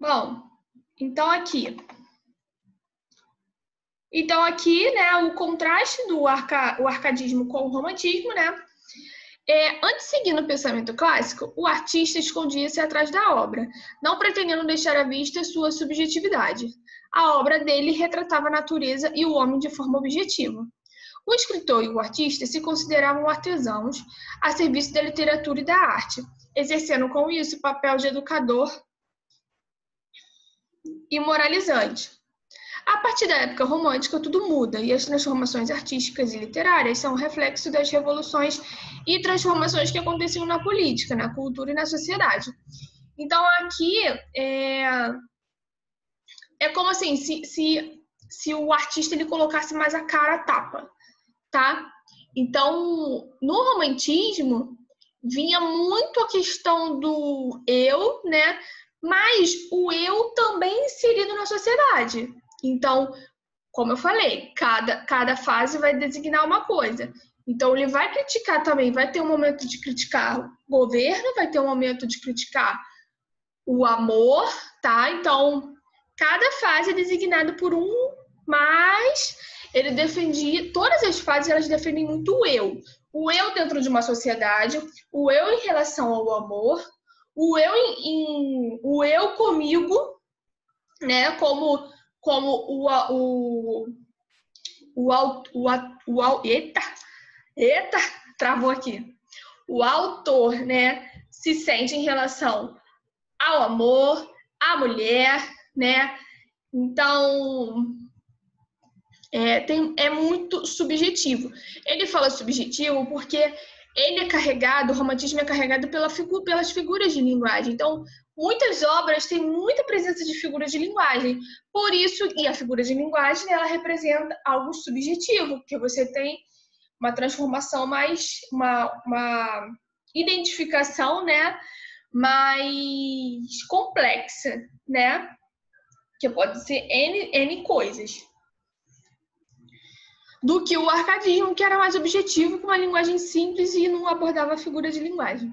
Bom, então aqui, né, o contraste do o arcadismo com o romantismo, né? Antes de seguir no pensamento clássico, o artista escondia-se atrás da obra, não pretendendo deixar à vista sua subjetividade. A obra dele retratava a natureza e o homem de forma objetiva. O escritor e o artista se consideravam artesãos a serviço da literatura e da arte, exercendo com isso o papel de educador e moralizante. A partir da época romântica, tudo muda e as transformações artísticas e literárias são reflexo das revoluções e transformações que aconteciam na política, na cultura e na sociedade. Então, aqui é como assim, se o artista ele colocasse mais a cara a tapa, tá? Então, no romantismo, vinha muito a questão do eu, né? Mas o eu também inserido na sociedade. Então, como eu falei, cada fase vai designar uma coisa. Então, ele vai criticar também, vai ter um momento de criticar o governo, vai ter um momento de criticar o amor, tá? Então, cada fase é designada por um, mas ele defendia, todas as fases elas defendem muito o eu. O eu dentro de uma sociedade, o eu em relação ao amor, o eu comigo, né? Como eita, travou aqui. O autor, né, se sente em relação ao amor, à mulher, né? Então, é muito subjetivo. Ele fala subjetivo porque ele é carregado, o romantismo é carregado pelas figuras de linguagem. Então, muitas obras têm muita presença de figuras de linguagem. Por isso, e a figura de linguagem, ela representa algo subjetivo, porque você tem uma transformação mais, uma identificação, né, mais complexa, né, que pode ser N coisas, do que o arcadismo, que era mais objetivo, com uma linguagem simples e não abordava a figura de linguagem.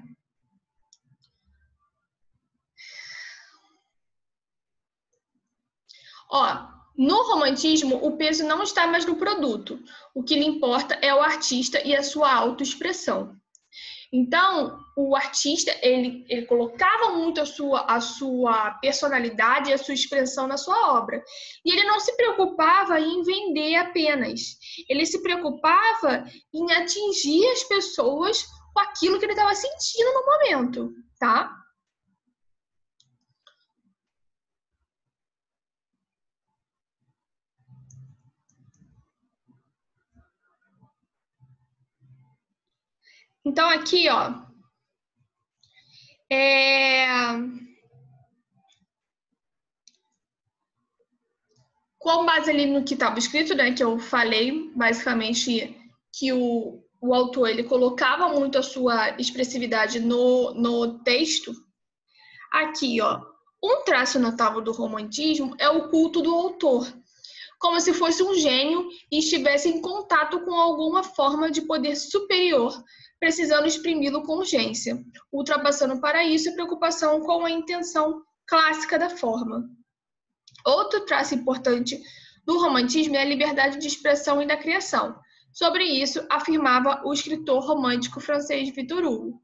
No romantismo, o peso não está mais no produto. O que lhe importa é o artista e a sua autoexpressão. Então, o artista, ele colocava muito a sua personalidade e a sua expressão na sua obra. E ele não se preocupava em vender apenas. Ele se preocupava em atingir as pessoas com aquilo que ele estava sentindo no momento, tá? Então, aqui, com base ali no que estava escrito, né, que eu falei, basicamente, que o autor ele colocava muito a sua expressividade no texto. Aqui, um traço notável do romantismo é o culto do autor, como se fosse um gênio e estivesse em contato com alguma forma de poder superior, precisando exprimi-lo com urgência, ultrapassando para isso a preocupação com a intenção clássica da forma. Outro traço importante do romantismo é a liberdade de expressão e da criação. Sobre isso, afirmava o escritor romântico francês Victor Hugo.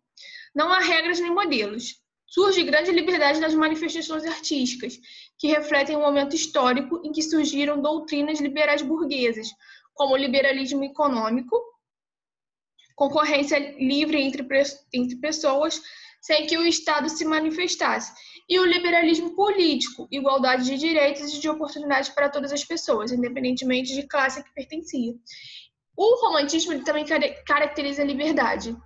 Não há regras nem modelos. Surge grande liberdade nas manifestações artísticas, que refletem um momento histórico em que surgiram doutrinas liberais burguesas, como o liberalismo econômico, concorrência livre entre pessoas, sem que o Estado se manifestasse, e o liberalismo político, igualdade de direitos e de oportunidades para todas as pessoas, independentemente de classe a que pertencia. O romantismo ele também caracteriza a liberdade.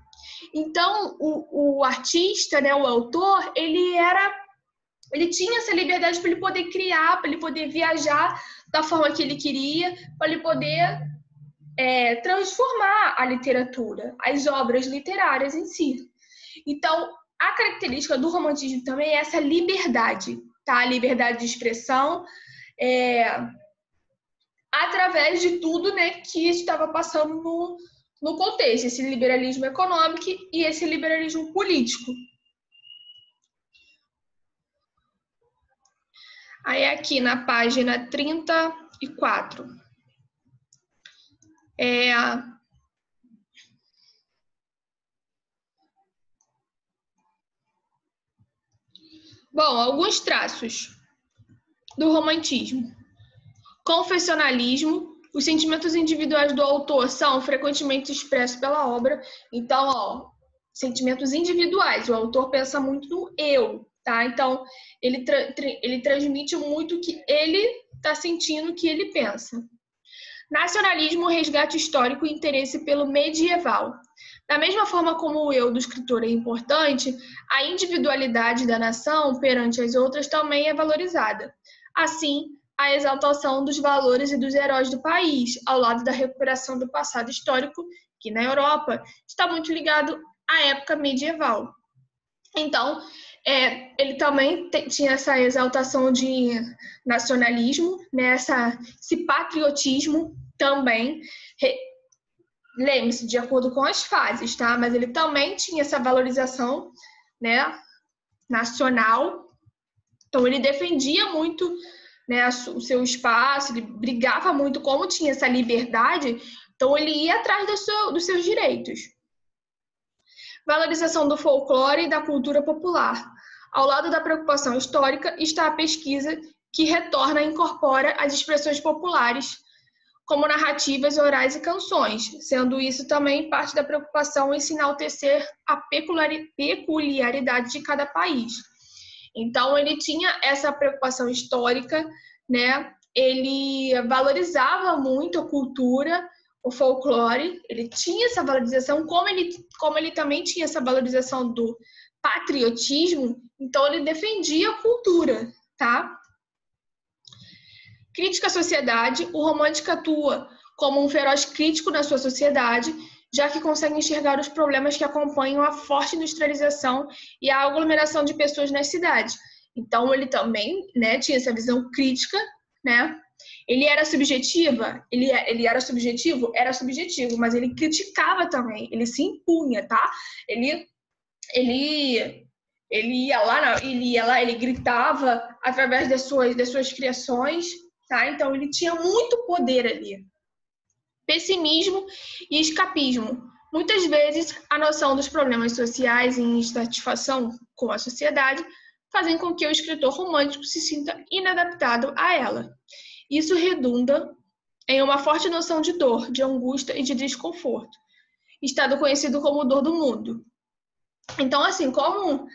Então, o artista, né, o autor, ele tinha essa liberdade para ele poder criar, para ele poder viajar da forma que ele queria, para ele poder transformar a literatura, as obras literárias em si. Então, a característica do romantismo também é essa liberdade, tá? A liberdade de expressão, através de tudo, né, que estava passando no contexto, esse liberalismo econômico e esse liberalismo político. Aí aqui na página 34. Bom, alguns traços do romantismo. Confessionalismo. Os sentimentos individuais do autor são frequentemente expressos pela obra. Então, ó, sentimentos individuais. O autor pensa muito no eu, tá? Então, ele transmite muito o que ele está sentindo, o que ele pensa. Nacionalismo, resgate histórico e interesse pelo medieval. Da mesma forma como o eu do escritor é importante, a individualidade da nação perante as outras também é valorizada. Assim, a exaltação dos valores e dos heróis do país, ao lado da recuperação do passado histórico, que na Europa está muito ligado à época medieval. Então, ele também tinha essa exaltação de nacionalismo, né? Esse patriotismo também. Lembre-se, de acordo com as fases, tá? Mas ele também tinha essa valorização, né, nacional. Então, ele defendia muito, né, o seu espaço, ele brigava muito, como tinha essa liberdade, então ele ia atrás dos seus direitos. Valorização do folclore e da cultura popular. Ao lado da preocupação histórica está a pesquisa que retorna e incorpora as expressões populares, como narrativas orais e canções, sendo isso também parte da preocupação em se enaltecer a peculiaridade de cada país. Então, ele tinha essa preocupação histórica, né? Ele valorizava muito a cultura, o folclore, ele tinha essa valorização, como ele também tinha essa valorização do patriotismo, então ele defendia a cultura, tá? Crítica à sociedade, o romântico atua como um feroz crítico na sua sociedade, já que consegue enxergar os problemas que acompanham a forte industrialização e a aglomeração de pessoas nas cidades. Então, ele também, né, tinha essa visão crítica, né? Ele era subjetiva? Ele era subjetivo? Era subjetivo, mas ele criticava também, ele se impunha, tá? Ele ia lá, ele gritava através das suas criações, tá? Então, ele tinha muito poder ali. Pessimismo e escapismo. Muitas vezes, a noção dos problemas sociais e insatisfação com a sociedade fazem com que o escritor romântico se sinta inadaptado a ela. Isso redunda em uma forte noção de dor, de angústia e de desconforto, estado conhecido como dor do mundo. Então, assim, como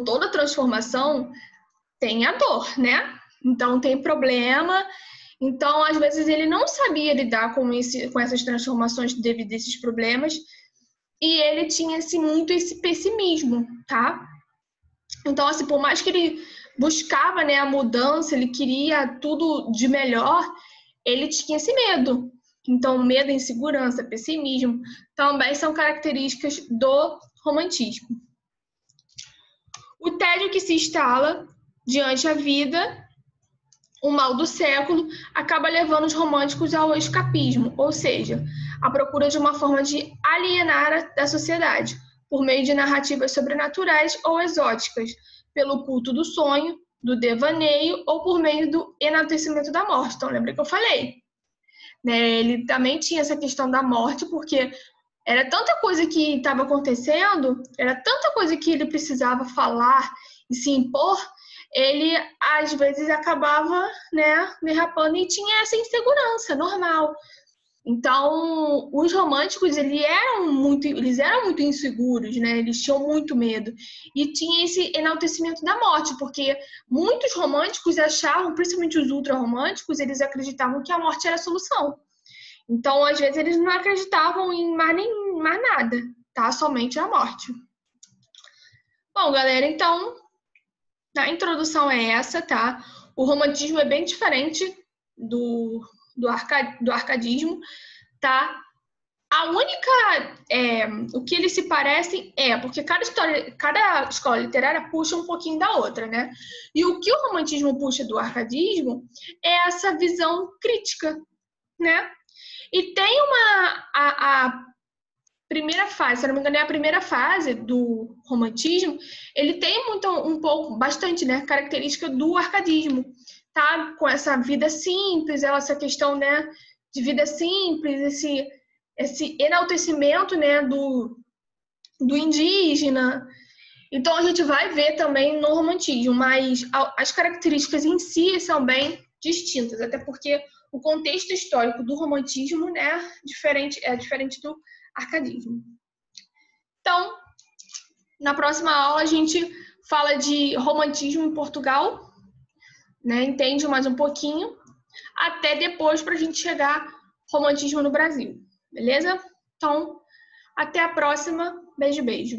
toda transformação, tem a dor, né? Então, tem problema. Então, às vezes, ele não sabia lidar com essas transformações devido a esses problemas. E ele tinha muito esse pessimismo, tá? Então, assim, por mais que ele buscava, né, a mudança, ele queria tudo de melhor, ele tinha esse medo. Então, medo, insegurança, pessimismo também são características do romantismo. O tédio que se instala diante da vida, o mal do século, acaba levando os românticos ao escapismo, ou seja, à procura de uma forma de alienar da sociedade, por meio de narrativas sobrenaturais ou exóticas, pelo culto do sonho, do devaneio ou por meio do enaltecimento da morte. Então, lembra que eu falei? Ele também tinha essa questão da morte, porque era tanta coisa que estava acontecendo, era tanta coisa que ele precisava falar e se impor, ele às vezes acabava, né, derrapando e tinha essa insegurança normal. Então, os românticos, eles eram muito inseguros, né? Eles tinham muito medo. E tinha esse enaltecimento da morte, porque muitos românticos achavam, principalmente os ultra-românticos, eles acreditavam que a morte era a solução. Então, às vezes, eles não acreditavam em mais nada, tá? Somente a morte. Bom, galera, então, a introdução é essa, tá? O romantismo é bem diferente do arcadismo, tá? A única, o que eles se parecem porque cada escola literária puxa um pouquinho da outra, né? E o que o romantismo puxa do arcadismo é essa visão crítica, né? E tem a primeira fase, se eu não me engano, é a primeira fase do romantismo, ele tem bastante, né, característica do arcadismo, tá? Com essa vida simples, essa questão, né, de vida simples, esse enaltecimento, né, do indígena. Então, a gente vai ver também no romantismo, mas as características em si são bem distintas, até porque o contexto histórico do romantismo, né, é diferente do arcadismo. Então, na próxima aula, a gente fala de romantismo em Portugal, né, entende mais um pouquinho, até depois para a gente chegar romantismo no Brasil, beleza? Então, até a próxima. Beijo, beijo.